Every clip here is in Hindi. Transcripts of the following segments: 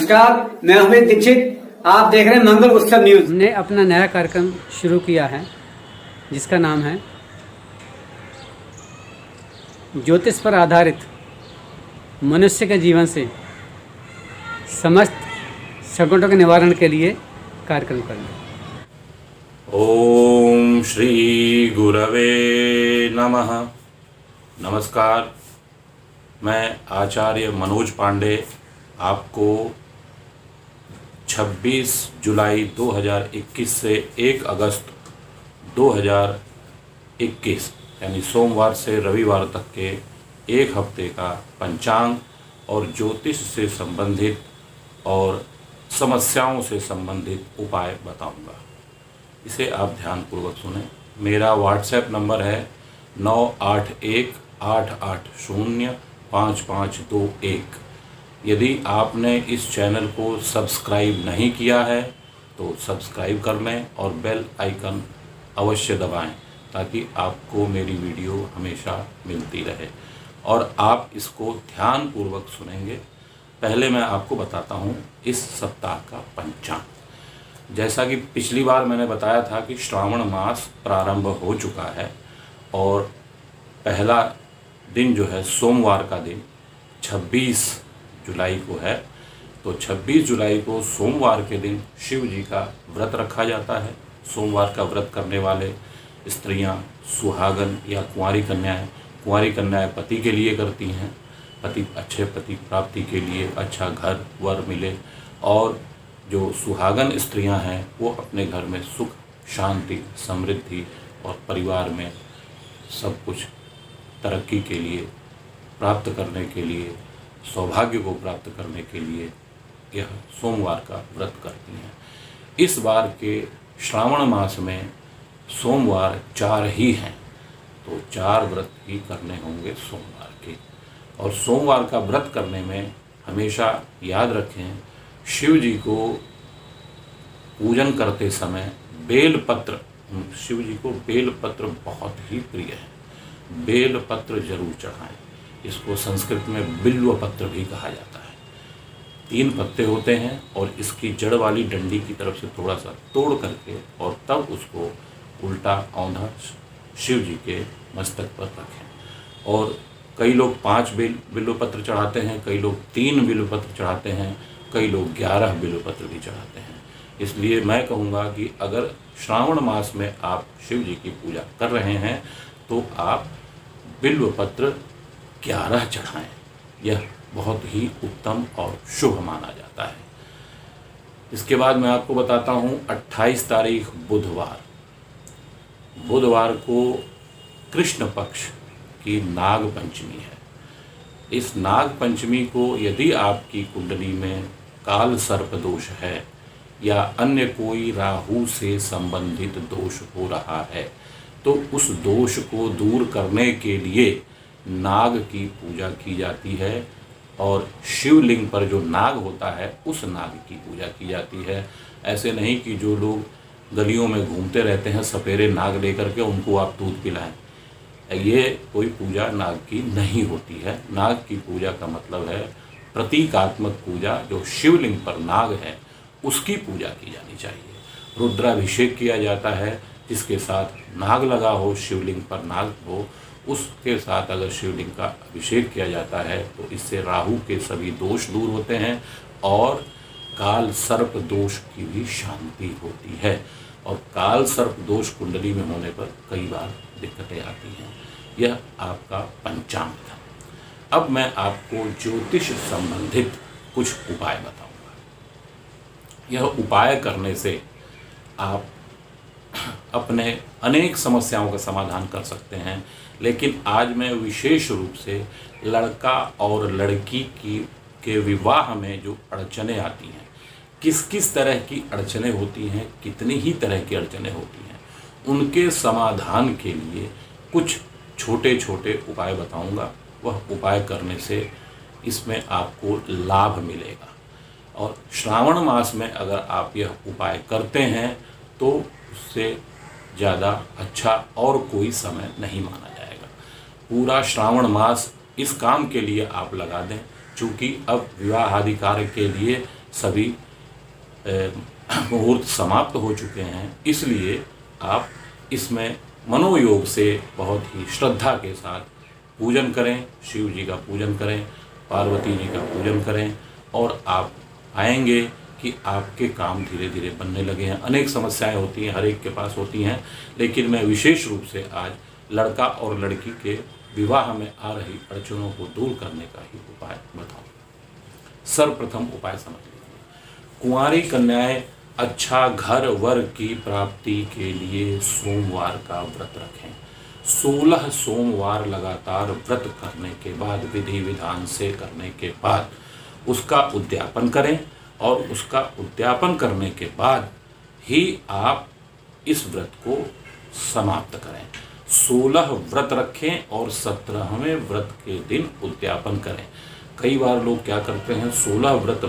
नमस्कार, मैं अमित दीक्षित। आप देख रहे हैं मंगल उत्सव न्यूज। हमने अपना नया कार्यक्रम शुरू किया है जिसका नाम है ज्योतिष पर आधारित मनुष्य के जीवन से समस्त संकटों के निवारण के लिए कार्यक्रम करना। ओम श्री गुरवे नमः। नमस्कार, मैं आचार्य मनोज पांडे आपको 26 जुलाई 2021 से 1 अगस्त 2021 यानी सोमवार से रविवार तक के एक हफ्ते का पंचांग और ज्योतिष से संबंधित और समस्याओं से संबंधित उपाय बताऊंगा। इसे आप ध्यानपूर्वक सुनें। मेरा व्हाट्सएप नंबर है 9818805521। यदि आपने इस चैनल को सब्सक्राइब नहीं किया है तो सब्सक्राइब कर लें और बेल आइकन अवश्य दबाएं ताकि आपको मेरी वीडियो हमेशा मिलती रहे और आप इसको ध्यानपूर्वक सुनेंगे। पहले मैं आपको बताता हूँ इस सप्ताह का पंचांग। जैसा कि पिछली बार मैंने बताया था कि श्रावण मास प्रारंभ हो चुका है और पहला दिन जो है सोमवार का दिन 26 जुलाई को है। तो 26 जुलाई को सोमवार के दिन शिव जी का व्रत रखा जाता है। सोमवार का व्रत करने वाले स्त्रियां, सुहागन या कुंवारी कन्याएं पति के लिए करती हैं। अच्छे पति प्राप्ति के लिए, अच्छा घर वर मिले। और जो सुहागन स्त्रियां हैं वो अपने घर में सुख, शांति, समृद्धि और परिवार में सब कुछ तरक्की के लिए, प्राप्त करने के लिए, सौभाग्य को प्राप्त करने के लिए यह सोमवार का व्रत करती हैं। इस बार के श्रावण मास में सोमवार 4 ही हैं, तो 4 व्रत ही करने होंगे सोमवार के। और सोमवार का व्रत करने में हमेशा याद रखें, शिव जी को पूजन करते समय बेलपत्र, शिव जी को बेलपत्र बहुत ही प्रिय है। बेलपत्र जरूर चढ़ाएं। इसको संस्कृत में बिल्व पत्र भी कहा जाता है। 3 पत्ते होते हैं और इसकी जड़ वाली डंडी की तरफ से थोड़ा सा तोड़ करके और तब उसको उल्टा औंधा शिव जी के मस्तक पर रखें। और कई लोग 5 बिल्व पत्र चढ़ाते हैं, कई लोग 3 बिल्व पत्र चढ़ाते हैं, कई लोग 11 बिल्व पत्र भी चढ़ाते हैं। इसलिए मैं कहूँगा कि अगर श्रावण मास में आप शिव जी की पूजा कर रहे हैं तो आप बिल्व पत्र 11 चढ़ाएं। यह बहुत ही उत्तम और शुभ माना जाता है। इसके बाद मैं आपको बताता हूँ 28 तारीख बुधवार को कृष्ण पक्ष की नाग पंचमी है। इस नाग पंचमी को यदि आपकी कुंडली में काल सर्प दोष है या अन्य कोई राहु से संबंधित दोष हो रहा है तो उस दोष को दूर करने के लिए नाग की पूजा की जाती है और शिवलिंग पर जो नाग होता है उस नाग की पूजा की जाती है। ऐसे नहीं कि जो लोग गलियों में घूमते रहते हैं सपेरे नाग लेकर के, उनको आप दूध पिलाएं। ये कोई पूजा नाग की नहीं होती है। नाग की पूजा का मतलब है प्रतीकात्मक पूजा। जो शिवलिंग पर नाग है उसकी पूजा की जानी चाहिए। रुद्राभिषेक किया जाता है, जिसके साथ नाग लगा हो, शिवलिंग पर नाग हो, उसके साथ अगर शिवलिंग का अभिषेक किया जाता है तो इससे राहु के सभी दोष दूर होते हैं और काल सर्प दोष की भी शांति होती है। और काल सर्प दोष कुंडली में होने पर कई बार दिक्कतें आती हैं। यह आपका पंचांग था। अब मैं आपको ज्योतिष संबंधित कुछ उपाय बताऊंगा। यह उपाय करने से आप अपने अनेक समस्याओं का समाधान कर सकते हैं। लेकिन आज मैं विशेष रूप से लड़का और लड़की के विवाह में जो अड़चनें आती हैं, किस किस तरह की अड़चनें होती हैं, कितनी ही तरह की अड़चनें होती हैं, उनके समाधान के लिए कुछ छोटे छोटे उपाय बताऊंगा। वह उपाय करने से इसमें आपको लाभ मिलेगा। और श्रावण मास में अगर आप यह उपाय करते हैं तो उससे ज़्यादा अच्छा और कोई समय नहीं माना जाएगा। पूरा श्रावण मास इस काम के लिए आप लगा दें, चूँकि अब विवाह आदि कार्य के लिए सभी मुहूर्त समाप्त हो चुके हैं, इसलिए आप इसमें मनोयोग से बहुत ही श्रद्धा के साथ पूजन करें, शिव जी का पूजन करें, पार्वती जी का पूजन करें, और आप पाएंगे कि आपके काम धीरे धीरे बनने लगे हैं। अनेक समस्याएं होती हैं, हर एक के पास होती हैं, लेकिन मैं विशेष रूप से आज लड़का और लड़की के विवाह में आ रही अड़चनों को दूर करने का ही उपाय बताऊं। सर्वप्रथम उपाय समझ लीजिए। कुंवारी कन्याएं अच्छा घर वर की प्राप्ति के लिए सोमवार का व्रत रखें। 16 सोमवार लगातार व्रत करने के बाद, विधि विधान से करने के बाद उसका उद्यापन करें, और उसका उद्यापन करने के बाद ही आप इस व्रत को समाप्त करें। 16 व्रत रखें और 17वें व्रत के दिन उद्यापन करें। कई बार लोग क्या करते हैं, 16 व्रत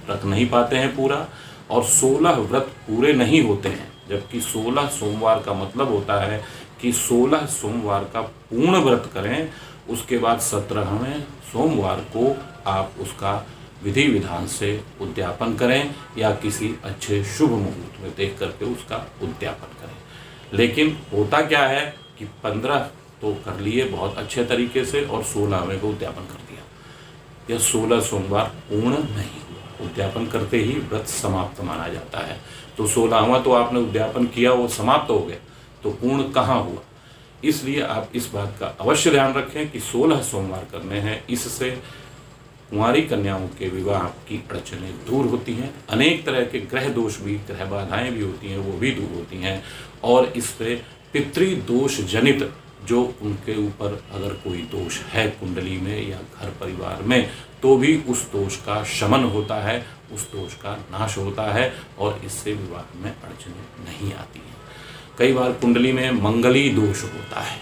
रख नहीं पाते हैं पूरा, और 16 व्रत पूरे नहीं होते हैं, जबकि 16 सोमवार का मतलब होता है कि 16 सोमवार का पूर्ण व्रत करें, उसके बाद 17वें सोमवार को आप उसका विधि विधान से उद्यापन करें, या किसी अच्छे शुभ मुहूर्त में देख करके उसका उद्यापन करें। लेकिन होता क्या है कि 15 तो कर लिए बहुत अच्छे तरीके से, और 16वें को उद्यापन कर दिया, यह 16 सोमवार पूर्ण नहीं हुआ। उद्यापन करते ही व्रत समाप्त माना जाता है। तो 16वां तो आपने उद्यापन किया, वो समाप्त हो गया, तो पूर्ण कहाँ हुआ। इसलिए आप इस बात का अवश्य ध्यान रखें कि 16 सोमवार करने हैं। इससे कुंवारी कन्याओं के विवाह की अड़चनें दूर होती हैं। अनेक तरह के ग्रह दोष भी, ग्रह बाधाएं भी होती हैं, वो भी दूर होती हैं। और इससे पितृदोष जनित जो उनके ऊपर अगर कोई दोष है कुंडली में या घर परिवार में, तो भी उस दोष का शमन होता है, उस दोष का नाश होता है, और इससे विवाह में अड़चनें नहीं आती हैं। कई बार कुंडली में मंगली दोष होता है,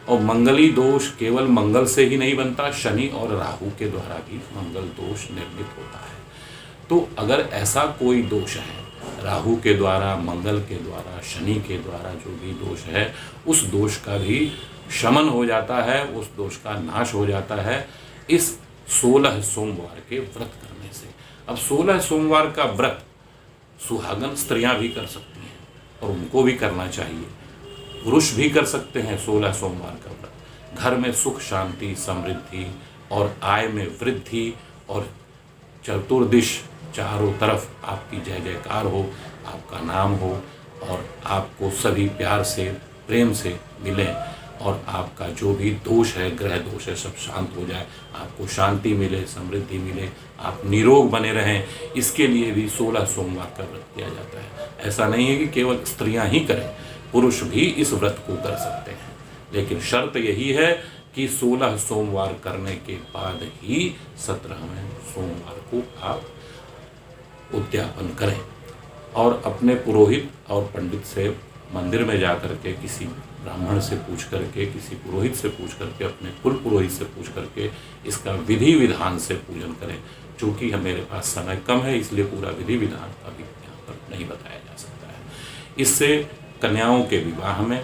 और मंगली दोष केवल मंगल से ही नहीं बनता, शनि और राहु के द्वारा भी मंगल दोष निर्मित होता है। तो अगर ऐसा कोई दोष है, राहु के द्वारा, मंगल के द्वारा, शनि के द्वारा जो भी दोष है, उस दोष का भी शमन हो जाता है, उस दोष का नाश हो जाता है इस 16 सोमवार के व्रत करने से। अब 16 सोमवार का व्रत सुहागन स्त्रियां भी कर सकती हैं, और उनको भी करना चाहिए। पुरुष भी कर सकते हैं 16 सोमवार का व्रत। घर में सुख शांति समृद्धि और आय में वृद्धि, और चतुर्दिश चारों तरफ आपकी जय जयकार हो, आपका नाम हो, और आपको सभी प्यार से प्रेम से मिले, और आपका जो भी दोष है, ग्रह दोष है, सब शांत हो जाए, आपको शांति मिले, समृद्धि मिले, आप निरोग बने रहें। इसके लिए भी 16 सोमवार का व्रत किया जाता है। ऐसा नहीं है कि केवल स्त्रियां ही करें, पुरुष भी इस व्रत को कर सकते हैं, लेकिन शर्त यही है कि 16 सोमवार करने के बाद ही 17वें सोमवार को आप उद्यापन करें। और अपने पुरोहित और पंडित से मंदिर में जा करके, किसी ब्राह्मण से पूछ करके, किसी पुरोहित से पूछ करके, अपने कुल पुरोहित से पूछ करके इसका विधि विधान से पूजन करें। चूँकि मेरे पास समय कम है, इसलिए पूरा विधि विधान अभी यहाँ पर नहीं बताया जा सकता है। इससे कन्याओं के विवाह में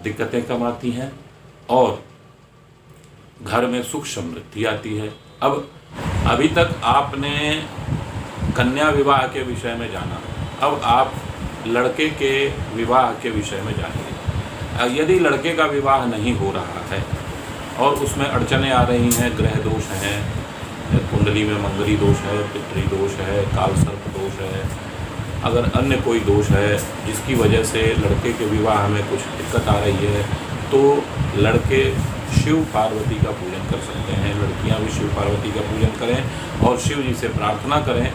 दिक्कतें कम आती हैं, और घर में सुख समृद्धि आती है। अब अभी तक आपने कन्या विवाह के विषय में जाना, अब आप लड़के के विवाह के विषय में जानिए। यदि लड़के का विवाह नहीं हो रहा है और उसमें अड़चनें आ रही हैं, ग्रह दोष हैं, कुंडली में मंगली दोष है, पितृ दोष है, काल सर्प दोष है, अगर अन्य कोई दोष है जिसकी वजह से लड़के के विवाह में कुछ दिक्कत आ रही है, तो लड़के शिव पार्वती का पूजन कर सकते हैं, लड़कियां भी शिव पार्वती का पूजन करें और शिव जी से प्रार्थना करें,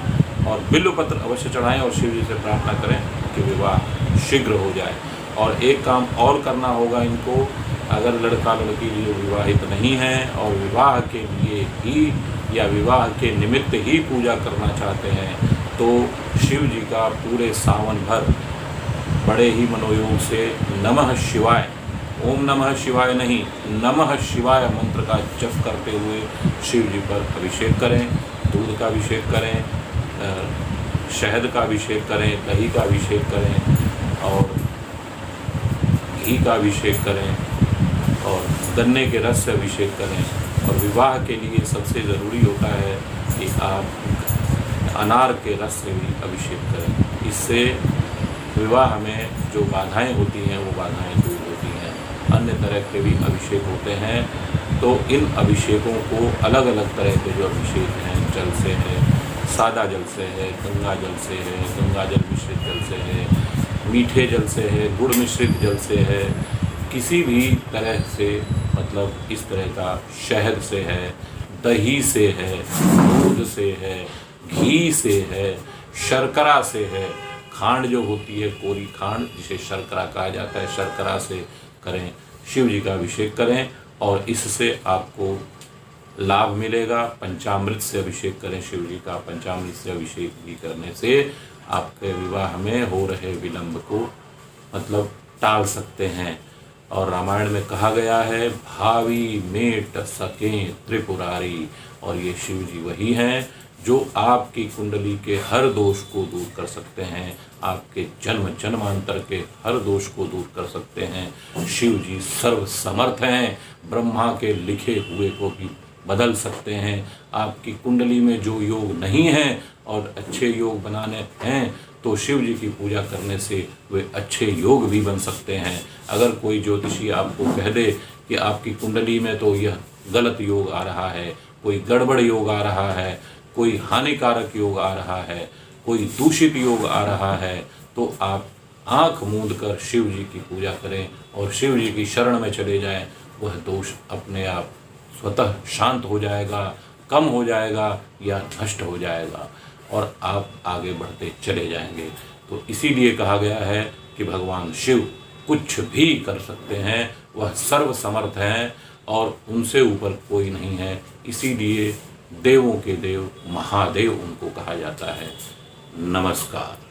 और बिल्व पत्र अवश्य चढ़ाएं और शिव जी से प्रार्थना करें कि विवाह शीघ्र हो जाए। और एक काम और करना होगा इनको, अगर लड़का लड़की जो विवाहित नहीं है और विवाह के लिए ही या विवाह के निमित्त ही पूजा करना चाहते हैं, तो शिव जी का पूरे सावन भर बड़े ही मनोयोग से नमः शिवाय, ओम नमः शिवाय नहीं, नमः शिवाय मंत्र का जप करते हुए शिव जी पर अभिषेक करें। दूध का अभिषेक करें, शहद का अभिषेक करें, दही का अभिषेक करें, और घी का अभिषेक करें, और गन्ने के रस से अभिषेक करें। और विवाह के लिए सबसे ज़रूरी होता है कि आप अनार के रस से भी अभिषेक करें। इससे विवाह में जो बाधाएं होती हैं वो बाधाएं दूर होती हैं। अन्य तरह के भी अभिषेक होते हैं, तो इन अभिषेकों को अलग अलग तरह के जो अभिषेक हैं, जल से है, सादा जल से है, गंगा जल से है, गंगा जल मिश्रित जल से है, मीठे जल से है, गुड़ मिश्रित जल से है, किसी भी तरह से, मतलब इस तरह का शहद से है, दही से है, दूध से है, घी से है, शर्करा से है, खांड जो होती है, कोरी खांड जिसे शर्करा कहा जाता है, शर्करा से करें, शिव जी का अभिषेक करें और इससे आपको लाभ मिलेगा। पंचामृत से अभिषेक करें शिव जी का। पंचामृत से अभिषेक भी करने से आपके विवाह में हो रहे विलंब को मतलब टाल सकते हैं। और रामायण में कहा गया है, भावी मेट सकें त्रिपुरारी, और ये शिव जी वही हैं जो आपकी कुंडली के हर दोष को दूर कर सकते हैं, आपके जन्म जन्मांतर के हर दोष को दूर कर सकते हैं। शिव जी सर्व समर्थ हैं, ब्रह्मा के लिखे हुए को भी बदल सकते हैं। आपकी कुंडली में जो योग नहीं हैं और अच्छे योग बनाने हैं तो शिव जी की पूजा करने से वे अच्छे योग भी बन सकते हैं। अगर कोई ज्योतिषी आपको कह दे कि आपकी कुंडली में तो यह गलत योग आ रहा है, कोई गड़बड़ योग आ रहा है, कोई हानिकारक योग आ रहा है, कोई दूषित योग आ रहा है, तो आप आंख मूंद कर शिव जी की पूजा करें और शिव जी की शरण में चले जाएं। वह दोष अपने आप स्वतः शांत हो जाएगा, कम हो जाएगा या नष्ट हो जाएगा और आप आगे बढ़ते चले जाएंगे। तो इसीलिए कहा गया है कि भगवान शिव कुछ भी कर सकते हैं, वह सर्व समर्थ हैं और उनसे ऊपर कोई नहीं है। इसीलिए देवों के देव महादेव उनको कहा जाता है। नमस्कार।